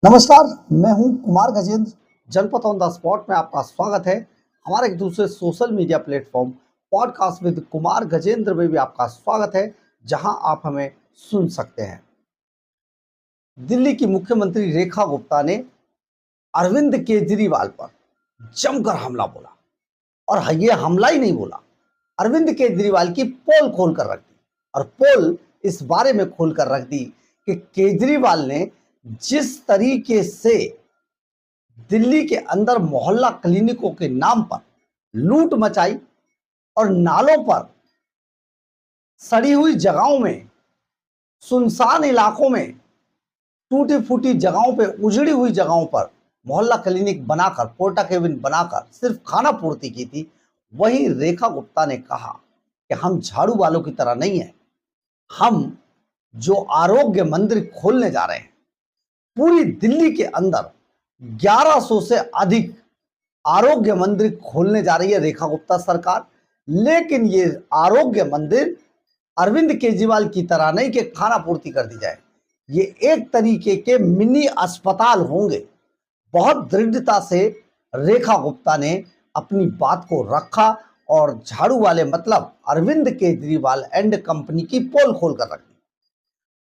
नमस्कार, मैं हूं कुमार गजेंद्र। जनपद ऑन द स्पॉट में आपका स्वागत है। हमारे एक दूसरे social media platform podcast with Kumar Gajendra में भी आपका स्वागत है, जहां आप हमें सुन सकते हैं। दिल्ली की मुख्यमंत्री रेखा गुप्ता ने अरविंद केजरीवाल पर जमकर हमला बोला, और ये हमला ही नहीं बोला, अरविंद केजरीवाल की पोल खोल कर रख दी। और पोल इस बारे में खोल कर रख दी कि केजरीवाल ने जिस तरीके से दिल्ली के अंदर मोहल्ला क्लिनिकों के नाम पर लूट मचाई और नालों पर, सड़ी हुई जगहों में, सुनसान इलाकों में, टूटी फूटी जगहों पे, उजड़ी हुई जगहों पर मोहल्ला क्लिनिक बनाकर, पोर्टा केबिन बनाकर सिर्फ खाना पूर्ति की थी, वहीं रेखा गुप्ता ने कहा कि हम झाड़ू वालों की तरह नहीं है। हम जो आरोग्य मंदिर खोलने जा रहे हैं, पूरी दिल्ली के अंदर 1100 से अधिक आरोग्य मंदिर खोलने जा रही है रेखा गुप्ता सरकार। लेकिन ये आरोग्य मंदिर अरविंद केजरीवाल की तरह नहीं कि खाना पूर्ति कर दी जाए, ये एक तरीके के मिनी अस्पताल होंगे। बहुत दृढ़ता से रेखा गुप्ता ने अपनी बात को रखा और झाड़ू वाले मतलब अरविंद केजरीवाल एंड कंपनी की पोल खोल कर रख दी।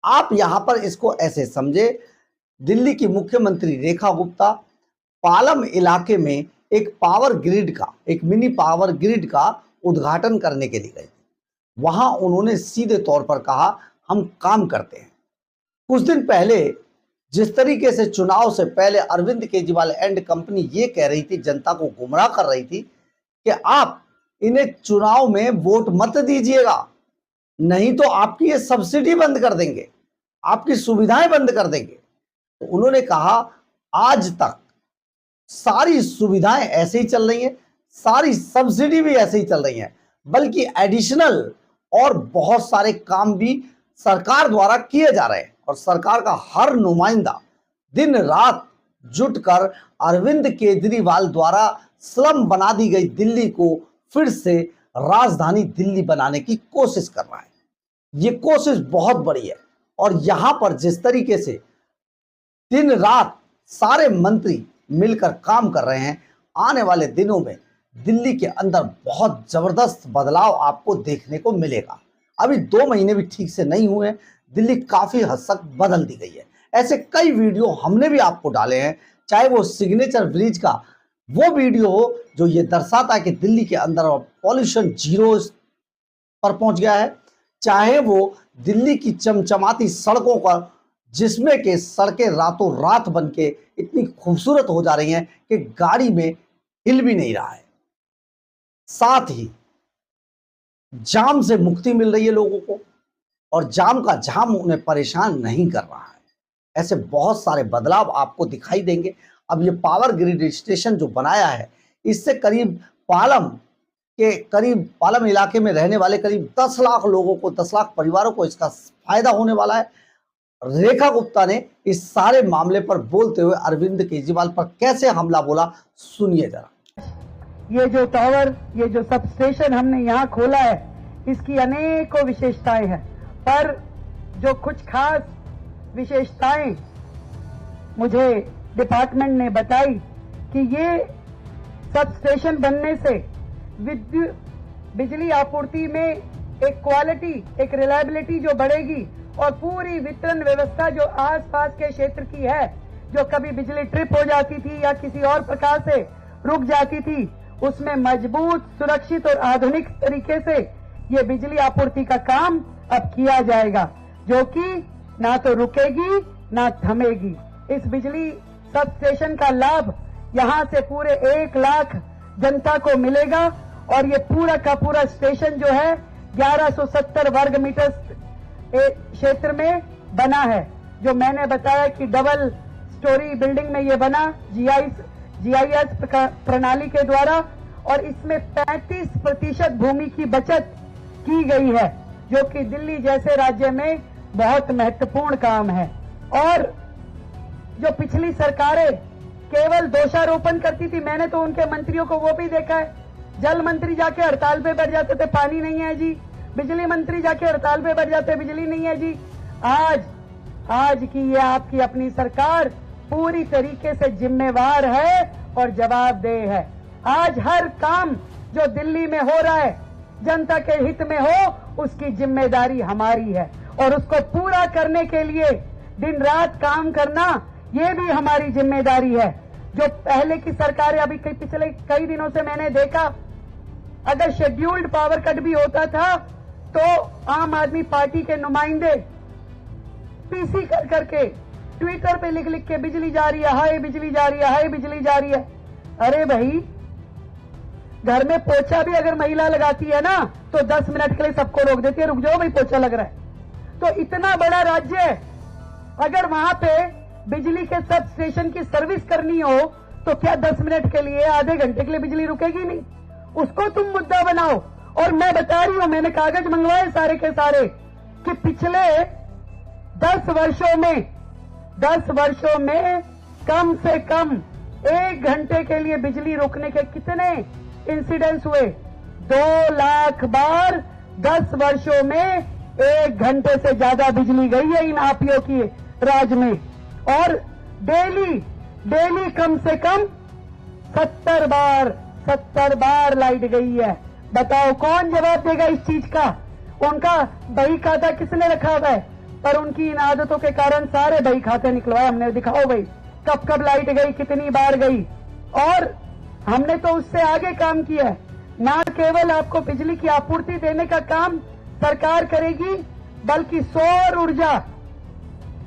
आप यहां पर इसको ऐसे समझे, दिल्ली की मुख्यमंत्री रेखा गुप्ता पालम इलाके में एक पावर ग्रिड का, एक मिनी पावर ग्रिड का उद्घाटन करने के लिए गए। वहां उन्होंने सीधे तौर पर कहा, हम काम करते हैं। कुछ दिन पहले जिस तरीके से चुनाव से पहले अरविंद केजरीवाल एंड कंपनी ये कह रही थी, जनता को गुमराह कर रही थी कि आप इन्हें चुनाव में वोट मत दीजिएगा, नहीं तो आपकी ये सब्सिडी बंद कर देंगे, आपकी सुविधाएं बंद कर देंगे। तो उन्होंने कहा, आज तक सारी सुविधाएं ऐसे ही चल रही हैं, सारी सब्सिडी भी ऐसे ही चल रही हैं, बल्कि एडिशनल और बहुत सारे काम भी सरकार द्वारा किए जा रहे हैं। और सरकार का हर नुमाइंदा दिन रात जुटकर अरविंद केजरीवाल द्वारा स्लम बना दी गई दिल्ली को फिर से राजधानी दिल्ली बनाने की कोशिश कर रहा है। ये कोशिश बहुत बड़ी है। और यहां पर जिस तरीके से दिन रात सारे मंत्री मिलकर काम कर रहे हैं, आने वाले दिनों में दिल्ली के अंदर बहुत जबरदस्त बदलाव आपको देखने को मिलेगा। अभी 2 महीने भी ठीक से नहीं हुए, दिल्ली काफी हद तक बदल दी गई है। ऐसे कई वीडियो हमने भी आपको डाले हैं, चाहे वो सिग्नेचर ब्रिज का वो वीडियो हो जो ये दर्शाता है कि दिल्ली के अंदर पॉल्यूशन जीरो पर पहुंच गया है, चाहे वो दिल्ली की चमचमाती सड़कों पर, जिसमें के सड़कें रातों रात बन के इतनी खूबसूरत हो जा रही हैं कि गाड़ी में हिल भी नहीं रहा है। साथ ही जाम से मुक्ति मिल रही है लोगों को, और जाम का जाम उन्हें परेशान नहीं कर रहा है। ऐसे बहुत सारे बदलाव आपको दिखाई देंगे। अब ये पावर ग्रिड स्टेशन जो बनाया है, इससे करीब पालम इलाके में रहने वाले करीब 10 लाख लोगों को, 10 लाख परिवारों को इसका फायदा होने वाला है। रेखा गुप्ता ने इस सारे मामले पर बोलते हुए अरविंद केजरीवाल पर कैसे हमला बोला, सुनिए जरा। ये जो टावर, ये जो सब स्टेशन हमने यहाँ खोला है, इसकी अनेकों विशेषताएं हैं, पर जो कुछ खास विशेषताएं मुझे डिपार्टमेंट ने बताई कि ये सब स्टेशन बनने से बिजली आपूर्ति में एक क्वालिटी, एक रिलायबिलिटी जो बढ़ेगी, और पूरी वितरण व्यवस्था जो आसपास के क्षेत्र की है, जो कभी बिजली ट्रिप हो जाती थी या किसी और प्रकार से रुक जाती थी, उसमें मजबूत, सुरक्षित और आधुनिक तरीके से ये बिजली आपूर्ति का काम अब किया जाएगा, जो कि ना तो रुकेगी ना थमेगी। इस बिजली सब स्टेशन का लाभ यहाँ से पूरे 1 लाख जनता को मिलेगा, और ये पूरा का पूरा स्टेशन जो है 1170 वर्ग मीटर क्षेत्र में बना है। जो मैंने बताया कि डबल स्टोरी बिल्डिंग में ये बना जीआईएस प्रणाली के द्वारा, और इसमें 35% भूमि की बचत की गई है, जो कि दिल्ली जैसे राज्य में बहुत महत्वपूर्ण काम है। और जो पिछली सरकारें केवल दोषारोपण करती थी, मैंने तो उनके मंत्रियों को वो भी देखा है, जल मंत्री जाके हड़ताल पे बैठ जाते थे, पानी नहीं है जी, बिजली मंत्री जाके हड़ताल पे बैठ जाते, बिजली नहीं है जी। आज की ये आपकी अपनी सरकार पूरी तरीके से जिम्मेवार है और जवाबदेह है। आज हर काम जो दिल्ली में हो रहा है जनता के हित में हो, उसकी जिम्मेदारी हमारी है और उसको पूरा करने के लिए दिन रात काम करना ये भी हमारी जिम्मेदारी है। जो पहले की सरकारें, अभी पिछले कई दिनों से मैंने देखा, अगर शेड्यूल्ड पावर कट भी होता था तो आम आदमी पार्टी के नुमाइंदे पीसी कर करके ट्विटर पे लिख लिख के बिजली जा रही है, हाय बिजली जा रही है, हाय बिजली जा रही है। अरे भाई, घर में पोछा भी अगर महिला लगाती है ना तो 10 मिनट के लिए सबको रोक देती है, रुक जाओ भाई पोछा लग रहा है। तो इतना बड़ा राज्य है, अगर वहां पे बिजली के सब स्टेशन की सर्विस करनी हो तो क्या 10 मिनट के लिए, आधे घंटे के लिए बिजली रुकेगी नहीं? उसको तुम मुद्दा बनाओ। और मैं बता रही हूं, मैंने कागज मंगवाए सारे के सारे कि पिछले 10 वर्षों में कम से कम 1 घंटे के लिए बिजली रोकने के कितने इंसिडेंट्स हुए? 2 लाख बार 10 वर्षों में 1 घंटे से ज्यादा बिजली गई है इन आपियों की राज में। और डेली कम से कम 70 बार लाइट गई है। बताओ कौन जवाब देगा इस चीज का? उनका बही खाता किसने रखा हुआ है? पर उनकी इन आदतों के कारण सारे बही खाते निकलवाए हमने। दिखाओ भाई कब कब लाइट गई, कितनी बार गई। और हमने तो उससे आगे काम किया है। ना केवल आपको बिजली की आपूर्ति देने का काम सरकार करेगी, बल्कि सौर ऊर्जा,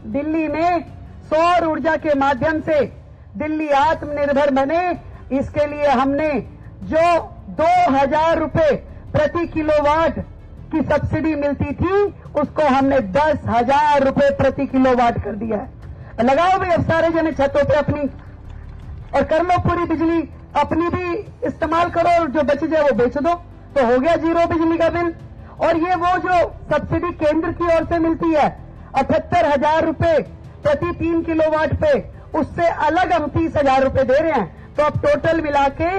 दिल्ली में सौर ऊर्जा के माध्यम से दिल्ली आत्मनिर्भर बने, इसके लिए हमने जो 2000 रुपए प्रति किलोवाट की सब्सिडी मिलती थी, उसको हमने 10,000 रुपए प्रति किलोवाट कर दिया है। लगाओ भाई अब सारे जने छतों पे अपनी, और कर लो पूरी बिजली, अपनी भी इस्तेमाल करो और जो बच जाए वो बेच दो, तो हो गया जीरो बिजली का बिल। और ये वो जो सब्सिडी केंद्र की ओर से मिलती है 78,000 रुपए प्रति 3 किलोवाट पे, उससे अलग हम 30,000 रुपए दे रहे हैं। तो अब टोटल मिला के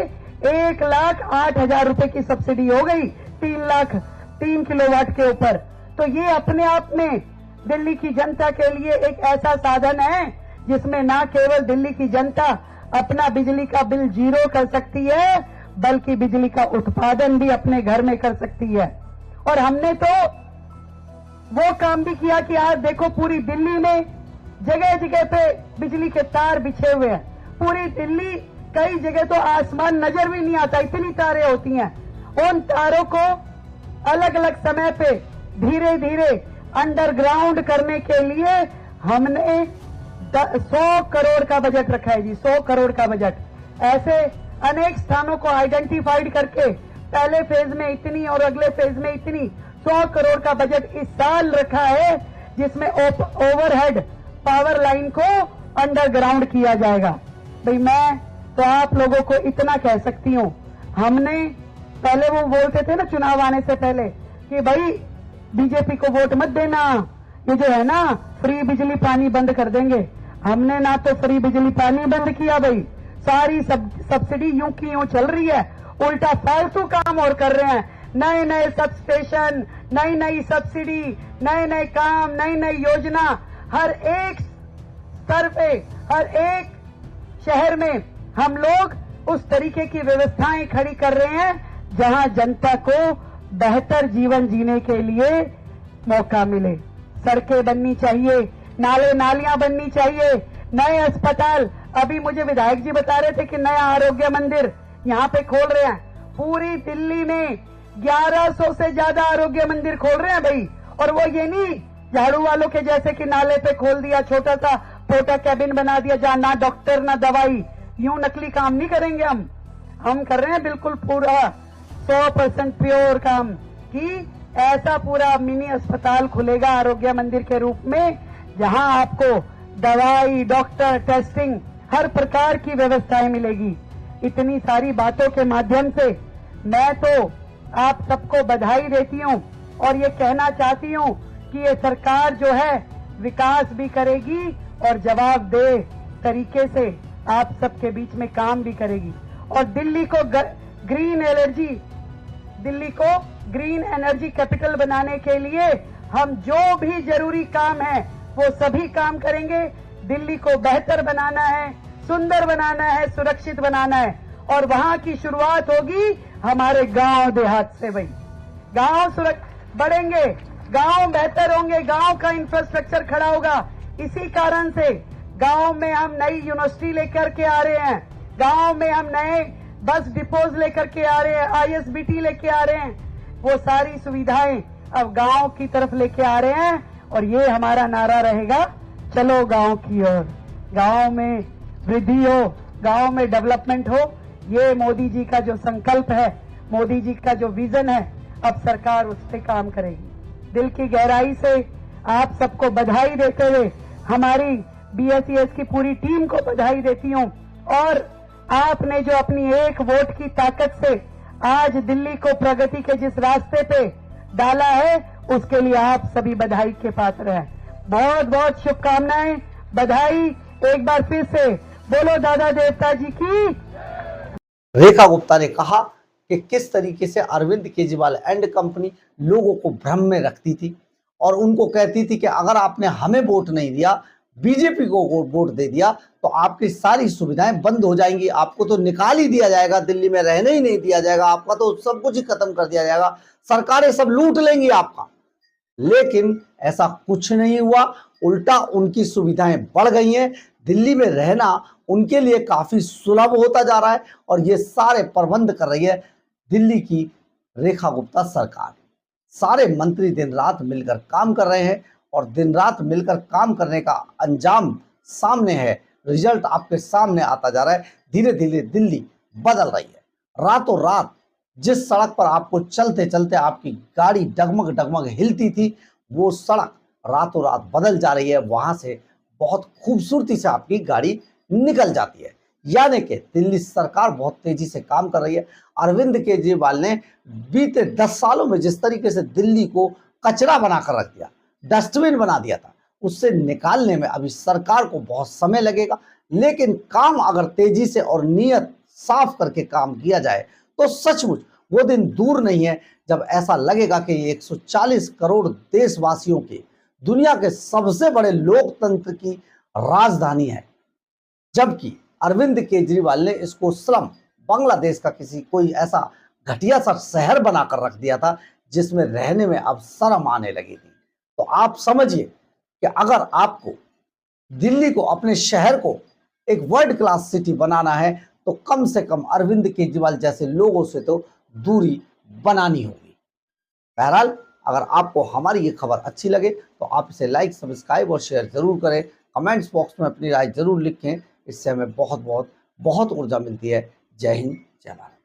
1,08,000 रुपए की सब्सिडी हो गई 3 किलोवाट के ऊपर। तो ये अपने आप में दिल्ली की जनता के लिए एक ऐसा साधन है जिसमें ना केवल दिल्ली की जनता अपना बिजली का बिल जीरो कर सकती है, बल्कि बिजली का उत्पादन भी अपने घर में कर सकती है। और हमने तो वो काम भी किया कि आज देखो पूरी दिल्ली में जगह जगह पे बिजली के तार बिछे हुए हैं। पूरी दिल्ली, कई जगह तो आसमान नजर भी नहीं आता, इतनी तारें होती हैं। उन तारों को अलग अलग समय पे धीरे धीरे अंडरग्राउंड करने के लिए हमने 100 करोड़ का बजट रखा है जी, 100 करोड़ का बजट। ऐसे अनेक स्थानों को आइडेंटिफाइड करके पहले फेज में इतनी और अगले फेज में इतनी 100 करोड़ का बजट इस साल रखा है, जिसमें ओवरहेड पावर लाइन को अंडरग्राउंड किया जाएगा। भाई मैं तो आप लोगों को इतना कह सकती हूँ, हमने पहले वो बोलते थे ना चुनाव आने से पहले कि भाई बीजेपी को वोट मत देना, ये जो है ना फ्री बिजली पानी बंद कर देंगे। हमने ना तो फ्री बिजली पानी बंद किया भाई, सारी सब्सिडी यूं की यूं चल रही है, उल्टा फालतू काम और कर रहे हैं। नए नए सब स्टेशन, नई नई सब्सिडी, नए नए काम, नई नई योजना, हर एक स्तर पे, हर एक शहर में हम लोग उस तरीके की व्यवस्थाएं खड़ी कर रहे हैं जहां जनता को बेहतर जीवन जीने के लिए मौका मिले। सड़कें बननी चाहिए, नाले नालियां बननी चाहिए, नए अस्पताल। अभी मुझे विधायक जी बता रहे थे कि नया आरोग्य मंदिर यहाँ पे खोल रहे हैं। पूरी दिल्ली में 1100 से ज्यादा आरोग्य मंदिर खोल रहे हैं भाई। और वो ये नहीं झाड़ू वालों के जैसे कि नाले पे खोल दिया, छोटा सा फोटा कैबिन बना दिया जहां ना डॉक्टर ना दवाई, यूं नकली काम नहीं करेंगे हम कर रहे हैं बिल्कुल पूरा 100% प्योर काम कि ऐसा पूरा मिनी अस्पताल खुलेगा आरोग्य मंदिर के रूप में, जहां आपको दवाई, डॉक्टर, टेस्टिंग, हर प्रकार की व्यवस्थाएं मिलेगी। इतनी सारी बातों के माध्यम से मैं तो आप सबको बधाई देती हूं और ये कहना चाहती हूं कि ये सरकार जो है विकास भी करेगी और जवाबदेह तरीके से आप सबके बीच में काम भी करेगी। और दिल्ली को ग्रीन एनर्जी कैपिटल बनाने के लिए हम जो भी जरूरी काम है वो सभी काम करेंगे। दिल्ली को बेहतर बनाना है, सुंदर बनाना है, सुरक्षित बनाना है। और वहां की शुरुआत होगी हमारे गांव देहात से। भाई गांव बढ़ेंगे, गांव बेहतर होंगे, गांव का इंफ्रास्ट्रक्चर खड़ा होगा। इसी कारण से गांव में हम नई यूनिवर्सिटी लेकर के आ रहे हैं, गांव में हम नए बस डिपोज लेकर के आ रहे हैं, ISBT लेके आ रहे हैं। वो सारी सुविधाएं अब गांव की तरफ लेके आ रहे हैं और ये हमारा नारा रहेगा, चलो गांव की ओर। गांव में वृद्धि हो, गांव में डेवलपमेंट हो, ये मोदी जी का जो संकल्प है, मोदी जी का जो विजन है, अब सरकार उस पर काम करेगी। दिल की गहराई से आप सबको बधाई देते हुए हमारी BSES की पूरी टीम को बधाई देती हूं। और आपने जो अपनी एक वोट की ताकत से आज दिल्ली को प्रगति के जिस रास्ते पे डाला है, उसके लिए आप सभी बधाई के पात्र हैं। बहुत बहुत शुभकामनाएं, बधाई एक बार फिर से। बोलो दादा देवता जी की। रेखा गुप्ता ने कहा कि किस तरीके से अरविंद केजरीवाल एंड कंपनी लोगों को भ्रम में रखती थी और उनको कहती थी कि अगर आपने हमें वोट नहीं दिया, बीजेपी को वोट दे दिया, तो आपकी सारी सुविधाएं बंद हो जाएंगी, आपको तो निकाल ही दिया जाएगा, दिल्ली में रहने ही नहीं दिया जाएगा, आपका तो सब कुछ ही खत्म कर दिया जाएगा, सरकारें सब लूट लेंगी आपका। लेकिन ऐसा कुछ नहीं हुआ, उल्टा उनकी सुविधाएं बढ़ गई हैं। दिल्ली में रहना उनके लिए काफी सुलभ होता जा रहा है और ये सारे प्रबंध कर रही है दिल्ली की रेखा गुप्ता सरकार। सारे मंत्री दिन रात मिलकर काम कर रहे हैं और दिन रात मिलकर काम करने का अंजाम सामने है, रिजल्ट आपके सामने आता जा रहा है। धीरे धीरे दिल्ली बदल रही है। रातों रात जिस सड़क पर आपको चलते चलते आपकी गाड़ी डगमग डगमग हिलती थी, वो सड़क रातों रात बदल जा रही है। वहां से बहुत खूबसूरती से आपकी गाड़ी निकल जाती है। यानी कि दिल्ली सरकार बहुत तेजी से काम कर रही है। अरविंद केजरीवाल ने बीते 10 सालों में जिस तरीके से दिल्ली को कचरा बनाकर रख दिया, डस्टबिन बना दिया था, उससे निकालने में अभी सरकार को बहुत समय लगेगा। लेकिन काम अगर तेजी से और नीयत साफ करके काम किया जाए तो सचमुच वो दिन दूर नहीं है जब ऐसा लगेगा कि 140 करोड़ देशवासियों के दुनिया के सबसे बड़े लोकतंत्र की राजधानी है। जबकि अरविंद केजरीवाल ने इसको स्लम, बांग्लादेश का किसी कोई ऐसा घटिया सा शहर बनाकर रख दिया था जिसमें रहने में अब शर्म आने लगी थी। तो आप समझिए कि अगर आपको दिल्ली को, अपने शहर को एक वर्ल्ड क्लास सिटी बनाना है तो कम से कम अरविंद केजरीवाल जैसे लोगों से तो दूरी बनानी होगी। बहरहाल, अगर आपको हमारी ये खबर अच्छी लगे तो आप इसे लाइक, सब्सक्राइब और शेयर जरूर करें। कमेंट्स बॉक्स में अपनी राय जरूर लिखें, इससे हमें बहुत बहुत बहुत ऊर्जा मिलती है। जय हिंद, जय भारत।